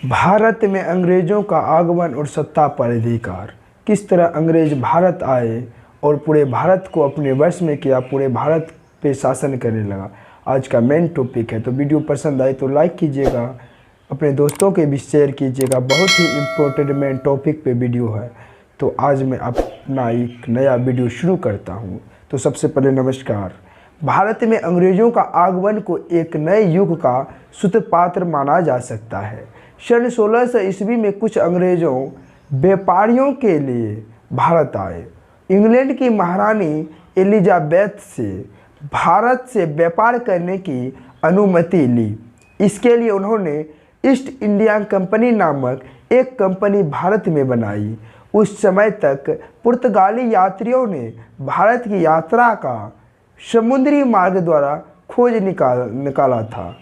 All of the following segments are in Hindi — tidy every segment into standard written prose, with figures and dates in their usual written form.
भारत में अंग्रेज़ों का आगमन और सत्ता पर अधिकार। किस तरह अंग्रेज भारत आए और पूरे भारत को अपने वश में किया, पूरे भारत पे शासन करने लगा, आज का मेन टॉपिक है। तो वीडियो पसंद आए तो लाइक कीजिएगा, अपने दोस्तों के भी शेयर कीजिएगा। बहुत ही इम्पोर्टेंट मेन टॉपिक पे वीडियो है। तो आज मैं अपना एक नया वीडियो शुरू करता हूँ। तो सबसे पहले नमस्कार। भारत में अंग्रेज़ों का आगमन को एक नए युग का सूत्रपात माना जा सकता है। सन 1600 ईस्वी में कुछ अंग्रेज़ों व्यापारियों के लिए भारत आए। इंग्लैंड की महारानी एलिजाबेथ से भारत से व्यापार करने की अनुमति ली। इसके लिए उन्होंने ईस्ट इंडिया कंपनी नामक एक कंपनी भारत में बनाई। उस समय तक पुर्तगाली यात्रियों ने भारत की यात्रा का समुद्री मार्ग द्वारा खोज निकाला था।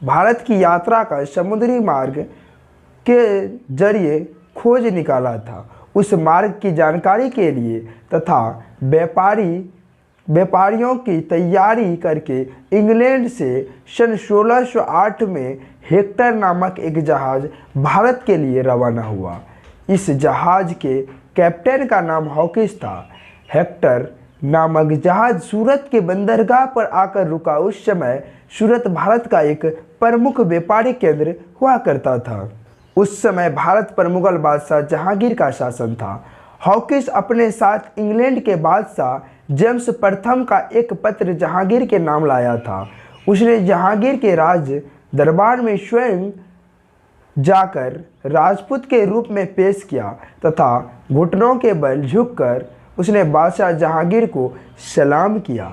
भारत की यात्रा का समुद्री मार्ग के जरिए खोज निकाला था। उस मार्ग की जानकारी के लिए तथा व्यापारियों की तैयारी करके इंग्लैंड से सन 1608 में हेक्टर नामक एक जहाज़ भारत के लिए रवाना हुआ। इस जहाज़ के कैप्टन का नाम हॉकिंस था। हेक्टर नामक जहाज़ सूरत के बंदरगाह पर आकर रुका। उस समय सूरत भारत का एक प्रमुख व्यापारिक केंद्र हुआ करता था। उस समय भारत पर मुगल बादशाह जहांगीर का शासन था। हॉकिंस अपने साथ इंग्लैंड के बादशाह जेम्स प्रथम का एक पत्र जहांगीर के नाम लाया था। उसने जहांगीर के राज दरबार में स्वयं जाकर राजपूत के रूप में पेश किया तथा घुटनों के बल झुककर उसने बादशाह जहांगीर को सलाम किया।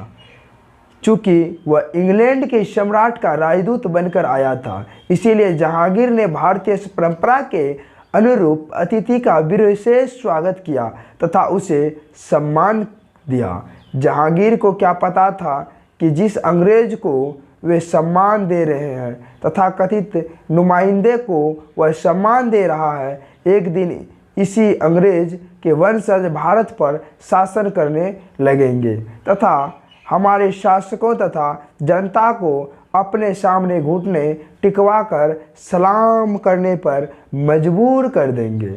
चूँकि वह इंग्लैंड के सम्राट का राजदूत बनकर आया था, इसीलिए जहांगीर ने भारतीय परंपरा के अनुरूप अतिथि का विशेष स्वागत किया तथा उसे सम्मान दिया। जहांगीर को क्या पता था कि जिस अंग्रेज को वे सम्मान दे रहे हैं तथा कथित नुमाइंदे को वह सम्मान दे रहा है, एक दिन इसी अंग्रेज के वंशज भारत पर शासन करने लगेंगे तथा हमारे शासकों तथा जनता को अपने सामने घुटने टिकवाकर सलाम करने पर मजबूर कर देंगे।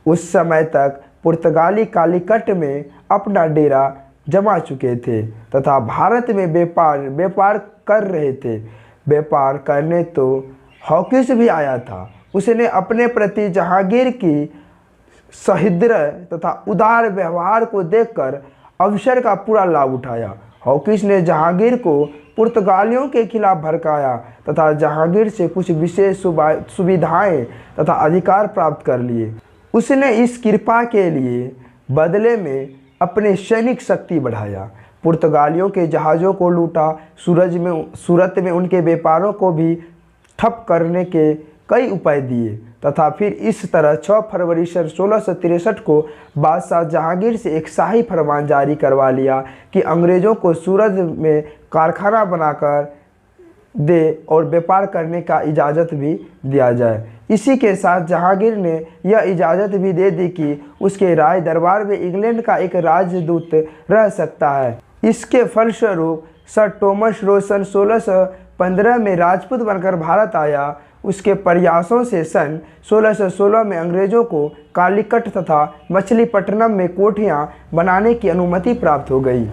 उस समय तक पुर्तगाली कालीकट में अपना डेरा जमा चुके थे तथा भारत में व्यापार कर रहे थे। व्यापार करने तो हॉकिंस भी आया था। उसने अपने प्रति जहांगीर की सह्रद तथा उदार व्यवहार को देखकर अवसर का पूरा लाभ उठाया। हॉकिंस ने जहांगीर को पुर्तगालियों के खिलाफ भड़काया तथा जहांगीर से कुछ विशेष सुविधाएं तथा अधिकार प्राप्त कर लिए। उसने इस कृपा के लिए बदले में अपने सैनिक शक्ति बढ़ाया, पुर्तगालियों के जहाज़ों को लूटा, सूरत में उनके व्यापारों को भी ठप करने के कई उपाय दिए तथा फिर इस तरह 6 फरवरी सन 1663 को बादशाह जहांगीर से एक शाही फरमान जारी करवा लिया कि अंग्रेज़ों को सूरत में कारखाना बनाकर दे और व्यापार करने का इजाज़त भी दिया जाए। इसी के साथ जहांगीर ने यह इजाज़त भी दे दी कि उसके राज दरबार में इंग्लैंड का एक राजदूत रह सकता है। इसके फलस्वरूप सर टॉमस रो सन 1615 में राजपूत बनकर भारत आया। उसके प्रयासों से सन 1616 में अंग्रेज़ों को कालीकट तथा मछलीपट्टनम में कोठियाँ बनाने की अनुमति प्राप्त हो गई।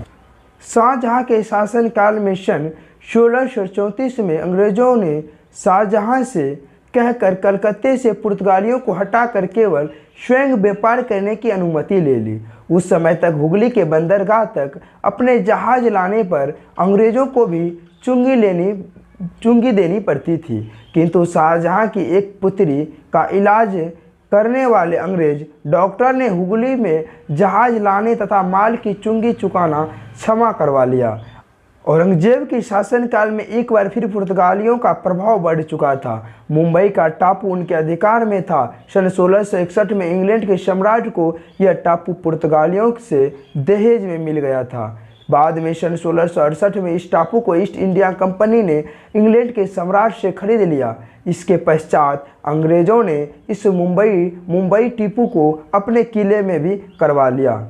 शाहजहाँ के शासनकाल में सन 1634 में अंग्रेज़ों ने शाहजहाँ से कहकर कलकत्ते से पुर्तगालियों को हटाकर केवल स्वयं व्यापार करने की अनुमति ले ली। उस समय तक हुगली के बंदरगाह तक अपने जहाज़ लाने पर अंग्रेज़ों को भी चुंगी देनी पड़ती थी, किंतु शाहजहाँ की एक पुत्री का इलाज करने वाले अंग्रेज डॉक्टर ने हुगली में जहाज़ लाने तथा माल की चुंगी चुकाना क्षमा करवा लिया। औरंगजेब के शासनकाल में एक बार फिर पुर्तगालियों का प्रभाव बढ़ चुका था। मुंबई का टापू उनके अधिकार में था। सन 1661 में इंग्लैंड के सम्राट को यह टापू पुर्तगालियों से दहेज में मिल गया था। बाद में सन 1668 में इस टापू को ईस्ट इंडिया कंपनी ने इंग्लैंड के सम्राट से खरीद लिया। इसके पश्चात अंग्रेज़ों ने इस मुंबई टीपू को अपने किले में भी करवा लिया।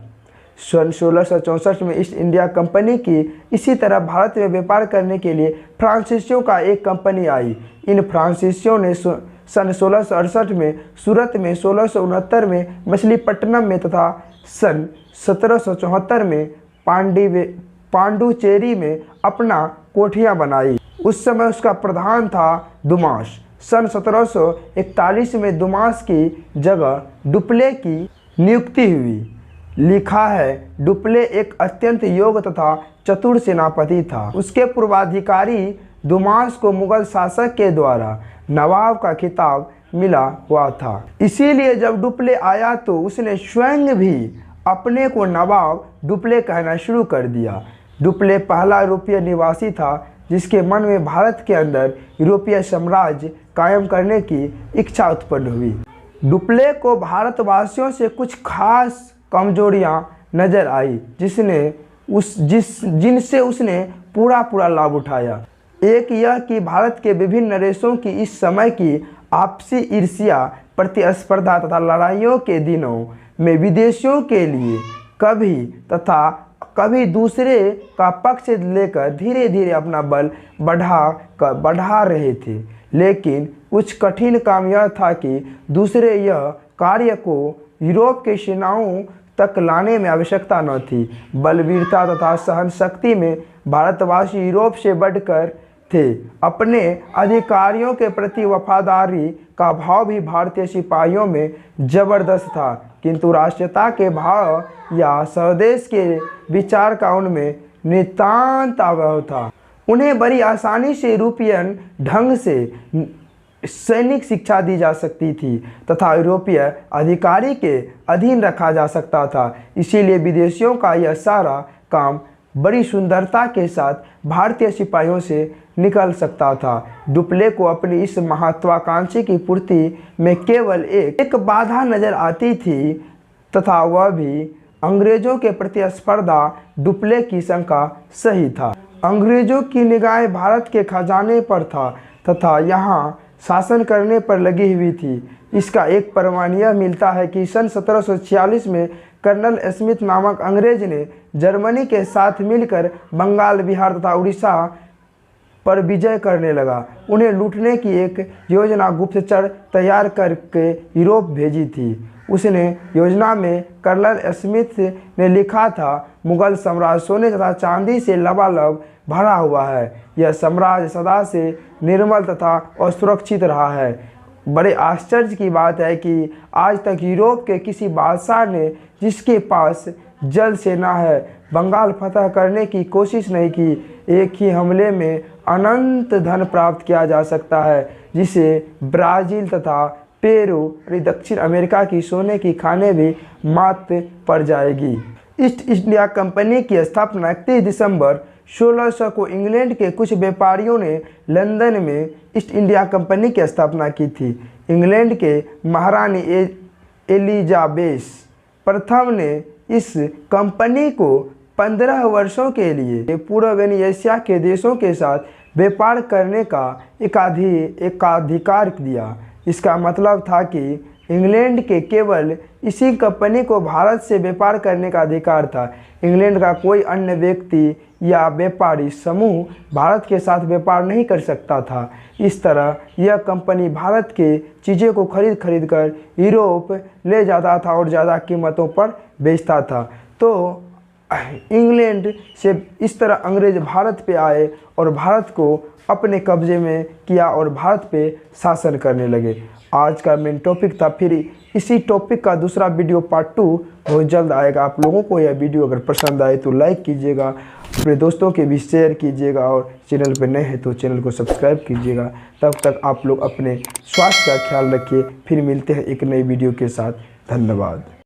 सन 1664 में ईस्ट इंडिया कंपनी की इसी तरह भारत में व्यापार करने के लिए फ्रांसीसियों का एक कंपनी आई। इन फ्रांसीसियों ने सन 1668 में सूरत में, 1669 में मछलीपट्टनम में तथा सन 1774 में पांडुचेरी में अपना कोठियाँ बनाई। उस समय उसका प्रधान था दुमास। सन 1741 में दुमास की जगह डुप्ले की नियुक्ति हुई। लिखा है, डुप्ले एक अत्यंत योग्य तथा चतुर सेनापति था। उसके पूर्वाधिकारी दुमास को मुगल शासक के द्वारा नवाब का खिताब मिला हुआ था। इसीलिए जब डुप्ले आया तो उसने स्वयं भी अपने को नवाब डुप्ले कहना शुरू कर दिया। डुप्ले पहला यूरोपीय निवासी था जिसके मन में भारत के अंदर यूरोपीय साम्राज्य कायम करने की इच्छा उत्पन्न हुई। डुप्ले को भारतवासियों से कुछ खास कमजोरियां नजर आई जिनसे उसने पूरा लाभ उठाया। एक यह कि भारत के विभिन्न नरेशों की इस समय की आपसी ईर्ष्या, प्रतिस्पर्धा तथा लड़ाइयों के दिनों में विदेशियों के लिए कभी दूसरे का पक्ष लेकर धीरे धीरे अपना बल बढ़ा रहे थे। लेकिन कुछ कठिन काम यह था कि दूसरे यह कार्य को यूरोप के सेनाओं तक लाने में आवश्यकता न थी। बलवीरता तथा सहन शक्ति में भारतवासी यूरोप से बढ़कर थे। अपने अधिकारियों के प्रति वफादारी का भाव भी भारतीय सिपाहियों में जबरदस्त था, किंतु राष्ट्रीयता के भाव या स्वदेश के विचार का उनमें नितांत अभाव था। उन्हें बड़ी आसानी से यूरोपियन ढंग से सैनिक शिक्षा दी जा सकती थी तथा यूरोपीय अधिकारी के अधीन रखा जा सकता था। इसीलिए विदेशियों का यह सारा काम बड़ी सुंदरता के साथ भारतीय सिपाहियों से निकल सकता था। डुप्ले को अपनी इस महत्वाकांक्षा की पूर्ति में केवल एक बाधा नजर आती थी तथा वह भी अंग्रेजों के प्रतिस्पर्धा। डुप्ले की शंका सही था। अंग्रेजों की निगाहें भारत के खजाने पर था तथा यहाँ शासन करने पर लगी हुई थी। इसका एक प्रमाण यह मिलता है कि सन 1746 में कर्नल स्मिथ नामक अंग्रेज ने जर्मनी के साथ मिलकर बंगाल, बिहार तथा उड़ीसा पर विजय करने लगा। उन्हें लूटने की एक योजना गुप्तचर तैयार करके यूरोप भेजी थी। उसने योजना में कर्नल स्मिथ ने लिखा था, मुगल साम्राज्य सोने तथा चांदी से लबालब भरा हुआ है। यह साम्राज्य सदा से निर्मल तथा असुरक्षित रहा है। बड़े आश्चर्य की बात है कि आज तक यूरोप के किसी बादशाह ने जिसके पास जल सेना है बंगाल फतह करने की कोशिश नहीं की। एक ही हमले में अनंत धन प्राप्त किया जा सकता है जिसे ब्राज़ील तथा पेरू और दक्षिण अमेरिका की सोने की खाने भी मात पड़ जाएगी। ईस्ट इंडिया कंपनी की स्थापना 31 दिसंबर 1600 को इंग्लैंड के कुछ व्यापारियों ने लंदन में ईस्ट इंडिया कंपनी की स्थापना की थी। इंग्लैंड के महारानी एलिजाबेथ प्रथम ने इस कंपनी को 15 वर्षों के लिए पूर्व एशिया के देशों के साथ व्यापार करने का एकाधिकार दिया। इसका मतलब था कि इंग्लैंड के केवल इसी कंपनी को भारत से व्यापार करने का अधिकार था। इंग्लैंड का कोई अन्य व्यक्ति या व्यापारी समूह भारत के साथ व्यापार नहीं कर सकता था। इस तरह यह कंपनी भारत के चीज़ों को खरीद कर यूरोप ले जाता था और ज़्यादा कीमतों पर बेचता था। तो इंग्लैंड से इस तरह अंग्रेज भारत पे आए और भारत को अपने कब्जे में किया और भारत पे शासन करने लगे। आज का मेन टॉपिक था। फिर इसी टॉपिक का दूसरा वीडियो पार्ट 2 बहुत जल्द आएगा। आप लोगों को यह वीडियो अगर पसंद आए तो लाइक कीजिएगा, अपने दोस्तों के भी शेयर कीजिएगा और चैनल पर नए हैं तो चैनल को सब्सक्राइब कीजिएगा। तब तक आप लोग अपने स्वास्थ्य का ख्याल रखिए। फिर मिलते हैं एक नई वीडियो के साथ। धन्यवाद।